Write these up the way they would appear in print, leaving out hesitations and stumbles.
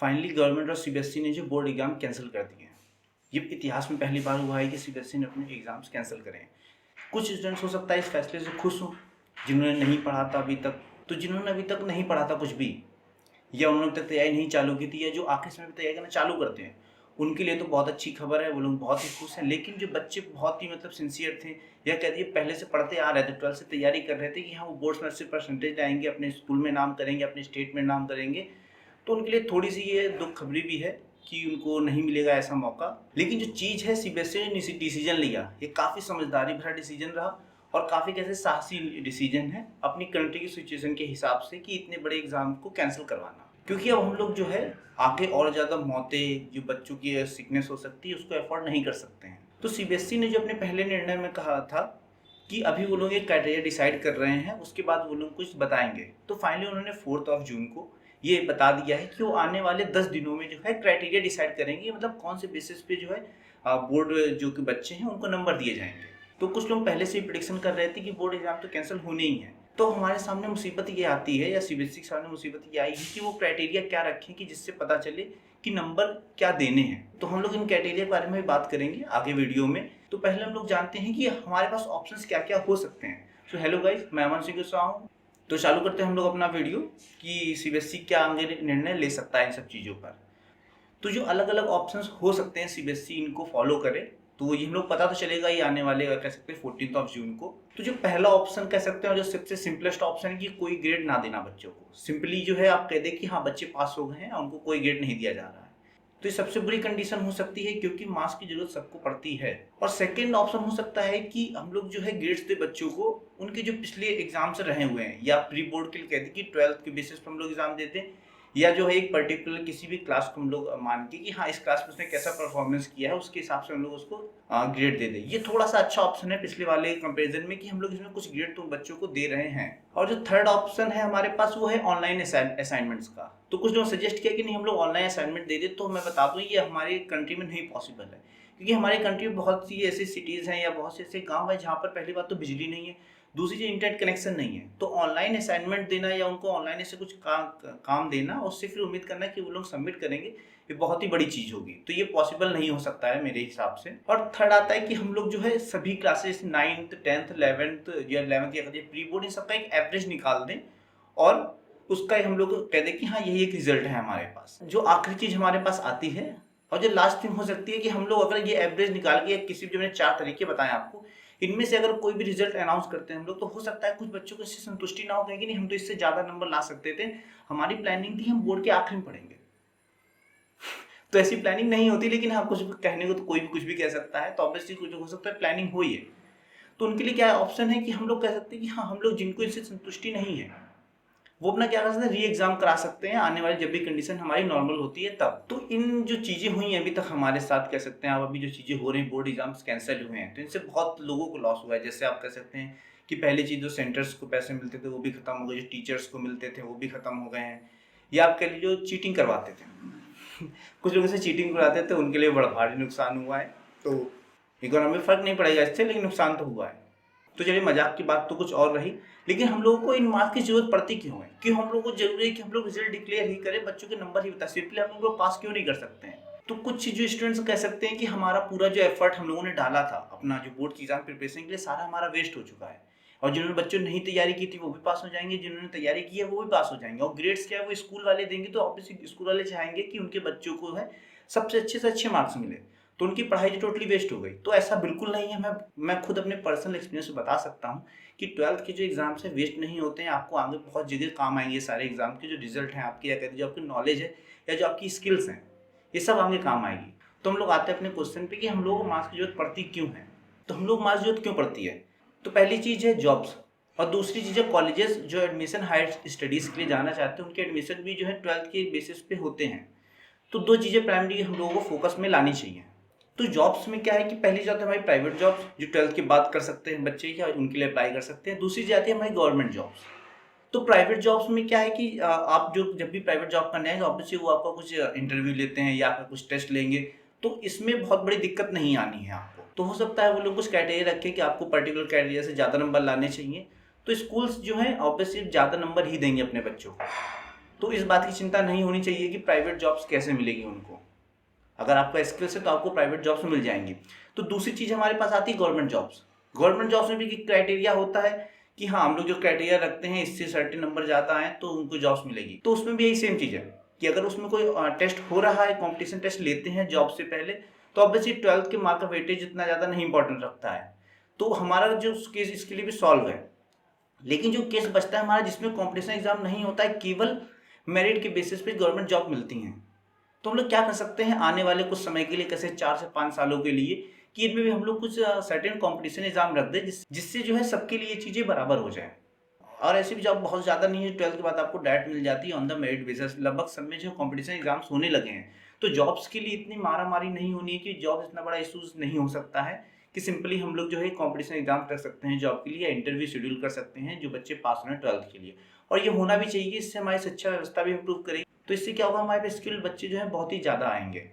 Finally government और CBSE ने जो बोर्ड एग्जाम कैंसिल कर दिए हैं। ये इतिहास में पहली बार हुआ है कि सीबीएसई ने अपने एग्जाम्स कैंसिल करे हैं। कुछ स्टूडेंट्स हो सकता है इस फैसले से खुश हों, जिन्होंने नहीं पढ़ा था अभी तक। तो जिन्होंने अभी तक नहीं पढ़ा था कुछ भी, या उन्होंने अभी तक तैयारी नहीं चालू की थी, या जो आखिरी समय में तैयारी करना चालू करते हैं, उनके लिए तो बहुत अच्छी खबर है, वो लोग बहुत ही खुश हैं। लेकिन जो बच्चे बहुत ही सिंसियर थे, या कह दिए पहले से पढ़ते आ रहे थे, 12th से तैयारी कर रहे थे कि हाँ वो बोर्ड्स में अच्छे परसेंटेज लाएंगे, अपने स्कूल में नाम करेंगे, अपने स्टेट में नाम करेंगे, तो उनके लिए थोड़ी सी ये दुख खबरी भी है कि उनको नहीं मिलेगा ऐसा मौका। लेकिन जो चीज़ है, सीबीएसई ने डिसीजन लिया, ये काफ़ी समझदारी भरा डिसीजन रहा और काफ़ी कैसे साहसी डिसीजन है अपनी कंट्री की सिचुएशन के हिसाब से कि इतने बड़े एग्जाम को कैंसिल करवाना। क्योंकि अब हम लोग जो है आगे और ज़्यादा मौतें, जो बच्चों की सिकनेस हो सकती है, उसको अफोर्ड नहीं कर सकते हैं। तो सीबीएसई ने जो अपने पहले निर्णय में कहा था कि अभी वो लोग एक क्राइटेरिया डिसाइड कर रहे हैं, उसके बाद वो लोग कुछ बताएंगे, तो फाइनली उन्होंने 4 जून को ये बता दिया है कि वो आने वाले 10 दिनों में जो है क्राइटेरिया डिसाइड करेंगे, मतलब कौन से बेसिस पे जो है बोर्ड जो कि बच्चे हैं उनको नंबर दिए जाएंगे। तो कुछ लोग पहले से ही प्रेडिक्शन कर रहे थे कि बोर्ड एग्जाम तो कैंसिल होने ही है। तो हमारे सामने मुसीबत ये आती है, या सीबीएसई के सामने मुसीबत ये आई है कि वो क्राइटेरिया क्या रखें कि जिससे पता चले कि नंबर क्या देने हैं। तो हम लोग इन क्राइटेरिया के बारे में बात करेंगे आगे वीडियो में। तो पहले हम लोग जानते हैं कि हमारे पास ऑप्शंस क्या क्या हो सकते हैं। सो हेलो गाइस, मैं अमन सिंह गुस्सा हूँ। तो चालू करते हैं हम लोग अपना वीडियो कि सीबीएसई क्या आगे निर्णय ले सकता है इन सब चीज़ों पर। तो जो अलग अलग ऑप्शंस हो सकते हैं, सीबीएसई इनको फॉलो करे तो ये हम लोग पता तो चलेगा ही आने वाले कह सकते हैं 14 जून को। तो जो पहला ऑप्शन कह सकते हैं, जो सबसे सिंपलेस्ट ऑप्शन है कि कोई ग्रेड ना देना बच्चों को। सिंपली जो है आप कह दें कि हाँ बच्चे पास हो गए हैं, उनको कोई ग्रेड नहीं दिया जा रहा है। तो ये सबसे बुरी कंडीशन हो सकती है, क्योंकि मार्क्स की जरूरत सबको पड़ती है। और सेकेंड ऑप्शन हो सकता है कि हम लोग जो है ग्रेड्स दे बच्चों को उनके जो पिछले एग्जाम से रहे हुए हैं, या प्री बोर्ड के लिए कहते हैं कि 12th के बेसिस पर हम लोग एग्जाम देते हैं, या जो है एक पर्टिकुलर किसी भी क्लास को हम लोग मान के कि हाँ इस क्लास में उसने कैसा परफॉर्मेंस किया है, उसके हिसाब से हम लोग उसको ग्रेड दे दें। ये थोड़ा सा अच्छा ऑप्शन है पिछले वाले कंपैरिजन में, कि हम लोग इसमें कुछ ग्रेड तो बच्चों को दे रहे हैं। और जो थर्ड ऑप्शन है हमारे पास, वो है ऑनलाइन असाइनमेंट्स का। तो कुछ लोग सजेस्ट किया कि नहीं हम लोग ऑनलाइन असाइनमेंट दे दें। तो मैं बता दूं ये हमारी कंट्री में नहीं पॉसिबल है, क्योंकि हमारी कंट्री में बहुत सी ऐसी सिटीज़ हैं या बहुत से ऐसे गाँव हैं जहाँ पर पहली बात तो बिजली नहीं है, दूसरी चीज इंटरनेट कनेक्शन नहीं है। तो ऑनलाइन असाइनमेंट देना या उनको ऑनलाइन ऐसे कुछ काम देना, उससे फिर उम्मीद करना कि वो लोग सबमिट करेंगे, ये बहुत ही बड़ी चीज होगी। तो ये पॉसिबल नहीं हो सकता है मेरे हिसाब से। और थर्ड आता है कि हम लोग जो है सभी क्लासेस 9th 10th 11th या 11th या प्री बोर्ड, इन सबका एक एवरेज निकाल दें और उसका हम लोग कह दें कि हाँ यही एक रिजल्ट है हमारे पास। जो आखिरी चीज हमारे पास आती है और जो लास्ट थिंग हो सकती है कि हम लोग अगर ये एवरेज निकाल के, किसी जो मैंने 4 तरीके बताए आपको, इनमें से अगर कोई भी रिजल्ट अनाउंस करते हैं हम लोग, तो हो सकता है कुछ बच्चों को इससे संतुष्टि ना हो, कहेंगे नहीं हम तो इससे ज्यादा नंबर ला सकते थे, हमारी प्लानिंग थी हम बोर्ड के आखिरी में पढ़ेंगे। तो ऐसी प्लानिंग नहीं होती, लेकिन हाँ कुछ कहने को तो कोई भी कुछ भी कह सकता है, तो ऑब्वियसली कुछ हो सकता है प्लानिंग हुई है। तो उनके लिए क्या ऑप्शन है कि हम लोग कह सकते हैं कि हाँ हम लोग जिनको इससे संतुष्टि नहीं है वो अपना क्या कर सकते हैं, री एग्जाम करा सकते हैं आने वाली जब भी कंडीशन हमारी नॉर्मल होती है तब। तो इन जो चीज़ें हुई हैं अभी तक हमारे साथ, कह सकते हैं आप अभी जो चीज़ें हो रही हैं, बोर्ड एग्जाम्स कैंसिल हुए हैं, तो इनसे बहुत लोगों को लॉस हुआ है। जैसे आप कह सकते हैं कि पहली चीज़ जो सेंटर्स को पैसे मिलते थे वो भी खत्म हो गए, जो टीचर्स को मिलते थे वो भी खत्म हो गए हैं, या आप कह लीजिए जो चीटिंग करवाते थे कुछ लोगों से चीटिंग करवाते थे, उनके लिए बड़ा भारी नुकसान हुआ है। तो इकोनॉमी में फर्क नहीं पड़ेगा इससे, लेकिन नुकसान तो हुआ है। तो चलिए मजाक की बात तो कुछ और रही, लेकिन हम लोगों को इन मार्क्स की जरूरत पड़ती क्यों है, कि हम लोगों को जरूरी है कि हम लोग रिजल्ट डिक्लेयर ही करें, बच्चों के नंबर ही बता, सिंपली हम लोग पास क्यों नहीं कर सकते हैं। तो कुछ जो स्टूडेंट्स कह सकते हैं कि हमारा पूरा जो एफर्ट हम लोगों ने डाला था अपना जो बोर्ड की एग्जाम प्रिपरेशन के लिए, सारा हमारा वेस्ट हो चुका है। और जिन्होंने बच्चों ने नहीं तैयारी की थी वो भी पास हो जाएंगे, जिन्होंने तैयारी की है वो भी पास हो जाएंगे। और ग्रेड्स क्या है वो स्कूल वाले देंगे, तो ऑब्वियसली स्कूल वाले चाहेंगे कि उनके बच्चों को है सबसे अच्छे से अच्छे मार्क्स मिले, तो उनकी पढ़ाई जो टोटली वेस्ट हो गई। तो ऐसा बिल्कुल नहीं है। मैं खुद अपने पर्सनल एक्सपीरियंस से बता सकता हूँ कि 12th के जो एग्जाम्स है वेस्ट नहीं होते हैं, आपको आगे बहुत जगह काम आएंगे। सारे एग्जाम के जो रिजल्ट हैं आपके, या कहते जो आपकी नॉलेज है या जो आपकी स्किल्स हैं, ये सब आगे काम आएगी। तो हम लोग आते हैं अपने क्वेश्चन पे कि हम लोगों को मार्क्स की जरूरत पड़ती क्यों है। तो हम लोग मार्क्स की जरूरत क्यों पड़ती है, तो पहली चीज़ है जॉब्स, और दूसरी चीज़ है कॉलेजेस जो एडमिशन हायर स्टडीज़ के लिए जाना चाहते हैं, उनके एडमिशन भी जो है 12th के बेसिस पे होते हैं। तो दो चीज़ें प्राइमरी हम लोगों को फोकस में लानी चाहिए। तो जॉब्स में क्या है कि पहली जाती है हमारी प्राइवेट जॉब्स, जो 12th के बाद कर सकते हैं बच्चे, या उनके लिए अप्लाई कर सकते हैं। दूसरी जाती है हमारी गवर्नमेंट जॉब्स। तो प्राइवेट जॉब्स में क्या है कि आप जो जब भी प्राइवेट जॉब करने आएंगे, ऑब्वियसली वो आपका कुछ इंटरव्यू लेते हैं या आपका कुछ टेस्ट लेंगे, तो इसमें बहुत बड़ी दिक्कत नहीं आनी है आपको। तो हो सकता है वो लोग कुछ क्राइटेरिया रखें कि आपको पर्टिकुलर क्राइटेरिया से ज़्यादा नंबर लाने चाहिए, तो स्कूल्स जो हैं ऑब्वियसली ज़्यादा नंबर ही देंगे अपने बच्चों को। तो इस बात की चिंता नहीं होनी चाहिए कि प्राइवेट जॉब्स कैसे मिलेगी उनको। अगर आपका स्किल्स है तो आपको प्राइवेट जॉब्स मिल जाएंगी। तो दूसरी चीज़ हमारे पास आती है गवर्नमेंट जॉब्स। गवर्नमेंट जॉब्स में भी क्राइटेरिया होता है कि हाँ, हम लोग जो क्राइटेरिया रखते हैं इससे सर्टेन नंबर ज़्यादा आए तो उनको जॉब्स मिलेगी। तो उसमें भी यही सेम चीज़ है कि अगर उसमें कोई टेस्ट हो रहा है, कॉम्पिटिशन टेस्ट लेते हैं जॉब से पहले, तो ऑब्वियसली 12th के मार्क का वेटेज इतना ज़्यादा नहीं इंपॉर्टेंट रखता है। तो हमारा जो केस इसके लिए भी सॉल्व है। लेकिन जो केस बचता है हमारा जिसमें कॉम्पिटिशन एग्जाम नहीं होता है, केवल मेरिट के बेसिस पे गवर्नमेंट जॉब मिलती हैं, तो हम लोग क्या कर सकते हैं आने वाले कुछ समय के लिए, कैसे 4 से 5 सालों के लिए, कि इनमें भी हम लोग कुछ सर्टेन कॉम्पिटिशन एग्जाम रख दें जिससे जो है सबके लिए चीज़ें बराबर हो जाए। और ऐसी भी जॉब बहुत ज़्यादा नहीं है, 12th के बाद आपको डायरेक्ट मिल जाती है ऑन द मेरिट बेसिस। लगभग सब में जो कॉम्पिटिशन एग्जाम्स होने लगे हैं, तो जॉब्स के लिए इतनी मारामारी नहीं होनी है कि जॉब इतना बड़ा इशूज नहीं हो सकता है कि सिंपली हम लोग जो है कॉम्पिटिशन एग्जाम रख सकते हैं जॉब के लिए, या इंटरव्यू शेड्यूल कर सकते हैं जो बच्चे पास हो रहे हैं 12th के लिए। और ये होना भी चाहिए, इससे हमारी शिक्षा व्यवस्था भी इंप्रूव करेगी। तो इससे क्या होगा, हमारे पे स्किल्ड बच्चे जो है बहुत ही ज़्यादा आएंगे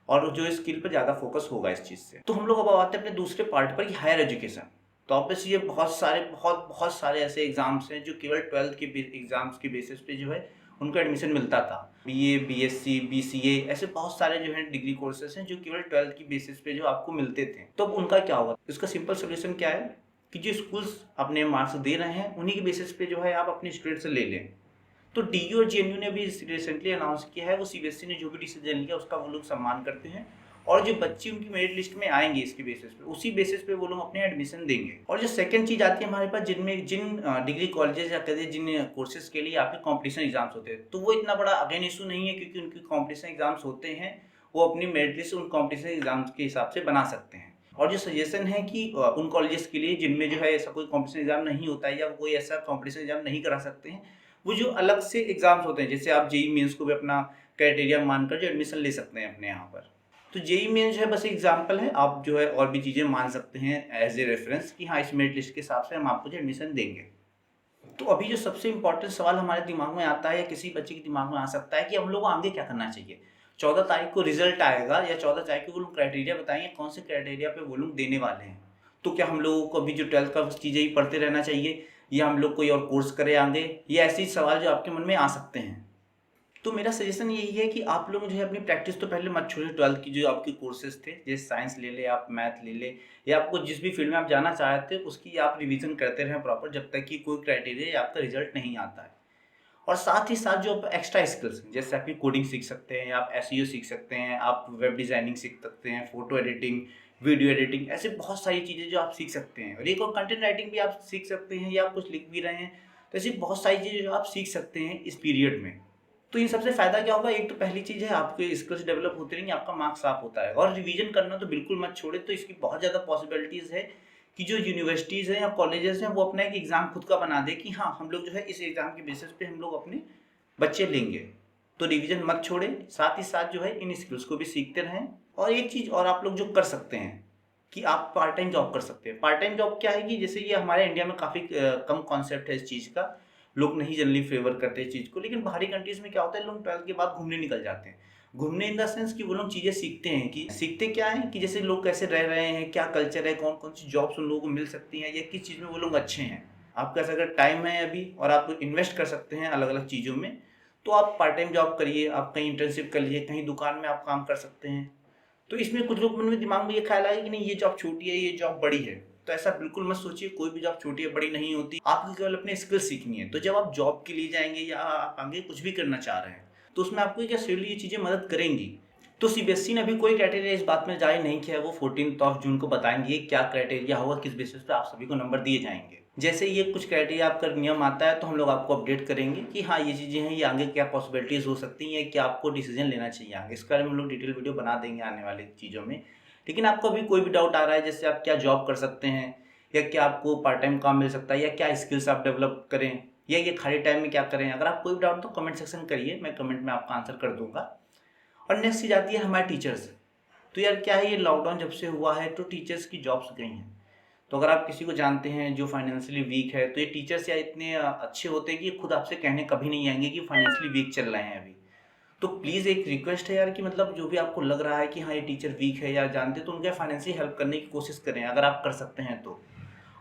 और जो स्किल पर ज़्यादा फोकस होगा इस चीज़ से। तो हम लोग अब आते हैं अपने दूसरे पार्ट पर कि हायर एजुकेशन। तो ऑब्वियसली ये बहुत सारे ऐसे एग्जाम्स हैं जो केवल 12th के एग्जाम्स के बेसिस पे जो है उनको एडमिशन मिलता था। बीए, बीएससी, बीसीए, ऐसे बहुत सारे जो है डिग्री कोर्सेज हैं जो केवल 12th की बेसिस पे जो आपको मिलते थे। तो अब उनका क्या होगा, इसका सिंपल सोल्यूशन क्या है कि जो स्कूल्स अपने मार्क्स दे रहे हैं उन्हीं के बेसिस पे जो है आप अपने स्टूडेंट से ले लें। तो डीयू और जेएनयू ने भी रिसेंटली अनाउंस किया है, वो सीबीएसई ने जो भी डिसीजन लिया उसका वो लोग सम्मान करते हैं, और जो बच्चे उनकी मेरिट लिस्ट में आएंगे इसके बेसिस पे, उसी बेसिस पे वो लोग अपने एडमिशन देंगे। और जो सेकंड चीज़ आती है हमारे पास, जिन डिग्री कॉलेजेस या कहते हैं जिन कोर्सेज के लिए आपके कॉम्पिटिशन एग्जाम्स होते हैं, तो वो इतना बड़ा अगेन इशू नहीं है क्योंकि उनके कॉम्पिटिशन एग्जाम्स होते हैं, वो अपनी मेरिट लिस्ट उन कॉम्पिटिशन एग्जाम्स के हिसाब से बना सकते हैं। और जो सजेशन है कि उन कॉलेजेस के लिए जिनमें जो है ऐसा कोई कॉम्पिटिशन एग्जाम नहीं होता है या कोई ऐसा कॉम्पिटिशन एग्जाम नहीं करा सकते हैं, वो जो अलग से एग्जाम्स होते हैं, जैसे आप जेई मेंस को भी अपना क्राइटेरिया मानकर जो एडमिशन ले सकते हैं अपने यहाँ पर। तो जेई मेंस जो है बस एग्जाम्पल है, आप जो है और भी चीज़ें मान सकते हैं एज ए रेफरेंस कि हाँ इस मेरिट लिस्ट के हिसाब से हम आपको जो एडमिशन देंगे। तो अभी जो सबसे इम्पोर्टेंट सवाल हमारे दिमाग में आता है या किसी बच्चे के दिमाग में आ सकता है कि हम लोग को आगे क्या करना चाहिए। 14 तारीख को रिजल्ट आएगा या 14 तारीख को वो लोग क्राइटेरिया बताएंगे कौन से क्राइटेरिया पे वो लोग देने वाले हैं। तो क्या हम लोगों को अभी जो 12th का चीज़ें ही पढ़ते रहना चाहिए या हम लोग कोई और कोर्स करें आगे, ये ऐसे सवाल जो आपके मन में आ सकते हैं। तो मेरा सजेशन यही है कि आप लोग जो है अपनी प्रैक्टिस तो पहले मत छोड़िए। 12th की जो आपके कोर्सेज थे, जैसे साइंस ले ले, आप मैथ ले ले, या आपको जिस भी फील्ड में आप जाना चाहते हैं उसकी आप रिवीजन करते रहें प्रॉपर, जब तक कि कोई क्राइटेरिया आपका रिजल्ट नहीं आता है। और साथ ही साथ जो एक्स्ट्रा स्किल्स जैसे आपकी कोडिंग सीख सकते हैं, आप एसईओ सीख सकते हैं, आप वेब डिज़ाइनिंग सीख सकते हैं, फोटो एडिटिंग, वीडियो एडिटिंग, ऐसे बहुत सारी चीज़ें जो आप सीख सकते हैं। और एक और कंटेंट राइटिंग भी आप सीख सकते हैं या आप कुछ लिख भी रहे हैं, तो ऐसी बहुत सारी चीज़ें जो आप सीख सकते हैं इस पीरियड में। तो इन सबसे फ़ायदा क्या होगा, एक तो पहली चीज़ है आपके स्किल्स डेवलप होते रहेंगे, आपका मार्क्स साफ होता है। और रिवीजन करना तो बिल्कुल मत छोड़े, तो इसकी बहुत ज़्यादा पॉसिबिलिटीज़ है कि जो यूनिवर्सिटीज़ हैं या कॉलेजेस हैं वो अपना एक एग्ज़ाम खुद का बना दे कि हाँ हम लोग जो है इस एग्ज़ाम के बेसिस पे हम लोग अपने बच्चे लेंगे। तो रिवीजन मत छोड़े, साथ ही साथ जो है इन स्किल्स को भी सीखते रहें। और एक चीज़ और आप लोग जो कर सकते हैं कि आप पार्ट टाइम जॉब कर सकते हैं। पार्ट टाइम जॉब क्या है कि जैसे ये हमारे इंडिया में काफ़ी कम कॉन्सेप्ट है इस चीज़ का, लोग नहीं जनरली फेवर करते इस चीज़ को, लेकिन बाहरी कंट्रीज़ में क्या होता है, लोग 12th के बाद घूमने निकल जाते हैं। घूमने इन द सेंस कि वो लोग चीज़ें सीखते हैं, कि सीखते क्या है कि जैसे लोग कैसे रह रहे हैं, क्या कल्चर है, कौन कौन सी जॉब्स उन लोगों को मिल सकती हैं या किस चीज़ में वो लोग अच्छे हैं। आपके पास अगर टाइम है अभी और आप इन्वेस्ट कर सकते हैं अलग अलग चीज़ों में, तो आप पार्ट टाइम जॉब करिए, आप कहीं इंटर्नशिप कर लीजिए, कहीं दुकान में आप काम कर सकते हैं। तो इसमें कुछ लोग मन में दिमाग में ये ख्याल आया कि नहीं ये जॉब छोटी है, ये जॉब बड़ी है। तो ऐसा बिल्कुल मत सोचिए, कोई भी जॉब छोटी या बड़ी नहीं होती, आपको केवल अपने स्किल सीखनी है। तो जब आप जॉब के लिए जाएंगे या आप आगे कुछ भी करना चाह रहे हैं, तो उसमें आपको क्या शेड्यूल ये चीज़ें मदद करेंगी। तो सीबीएसई ने अभी कोई क्राइटेरिया इस बात में जारी नहीं किया है, वो 14 जून को बताएंगे क्या क्राइटेरिया होगा, किस बेसिस पे आप सभी को नंबर दिए जाएंगे। जैसे ये कुछ क्राइटेरिया आपका नियम आता है तो हम लोग आपको अपडेट करेंगे कि हाँ ये चीज़ें हैं, ये आगे क्या पॉसिबिलिटीज़ हो सकती हैं, क्या आपको डिसीजन लेना चाहिए आगे। इसके बारे में हम लोग डिटेल वीडियो बना देंगे आने वाली चीज़ों में। लेकिन आपको अभी कोई भी डाउट आ रहा है, जैसे आप क्या जॉब कर सकते हैं या क्या आपको पार्ट टाइम काम मिल सकता है या क्या स्किल्स आप डेवलप करें या ये खाली टाइम में क्या करें, अगर आप कोई भी डाउट तो कमेंट सेक्शन करिए, मैं कमेंट में आपका आंसर कर दूंगा। और नेक्स्ट चीज़ आती है हमारे टीचर्स। तो यार क्या है, ये लॉकडाउन जब से हुआ है तो टीचर्स की जॉब्स गई हैं। तो अगर आप किसी को जानते हैं जो फाइनेंशियली वीक है, तो ये टीचर्स या इतने अच्छे होते हैं कि खुद आपसे कहने कभी नहीं आएंगे कि फाइनेंशियली वीक चल रहे हैं अभी। तो प्लीज़ एक रिक्वेस्ट है यार कि मतलब जो भी आपको लग रहा है कि हाँ ये टीचर वीक है या जानते, तो उनके फाइनेंशियली हेल्प करने की कोशिश करें अगर आप कर सकते हैं तो।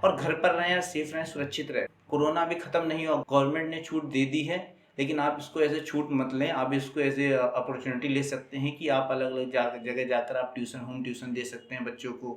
और घर पर रहें यार, सेफ रहें, सुरक्षित रहें। कोरोना अभी ख़त्म नहीं हुआ, गवर्नमेंट ने छूट दे दी है, लेकिन आप इसको ऐसे छूट मत लें, आप इसको ऐसे अपॉर्चुनिटी ले सकते हैं कि आप अलग अलग जगह जाकर आप होम ट्यूशन दे सकते हैं बच्चों को।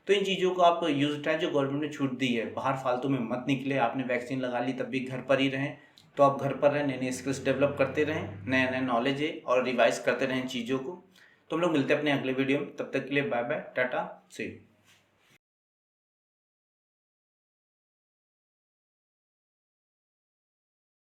तो इन चीज़ों को आप यूज़ उठाएं जो गवर्नमेंट ने छूट दी है। बाहर फालतू में मत निकले, आपने वैक्सीन लगा ली तब भी घर पर ही रहें, तो आप घर पर रहें, नए नए स्किल्स डेवलप करते रहें, नया नया नॉलेज है और रिवाइज करते रहें चीज़ों को। तो हम लोग मिलते हैं अपने अगले वीडियो में, तब तक के लिए bye bye, tata, see you.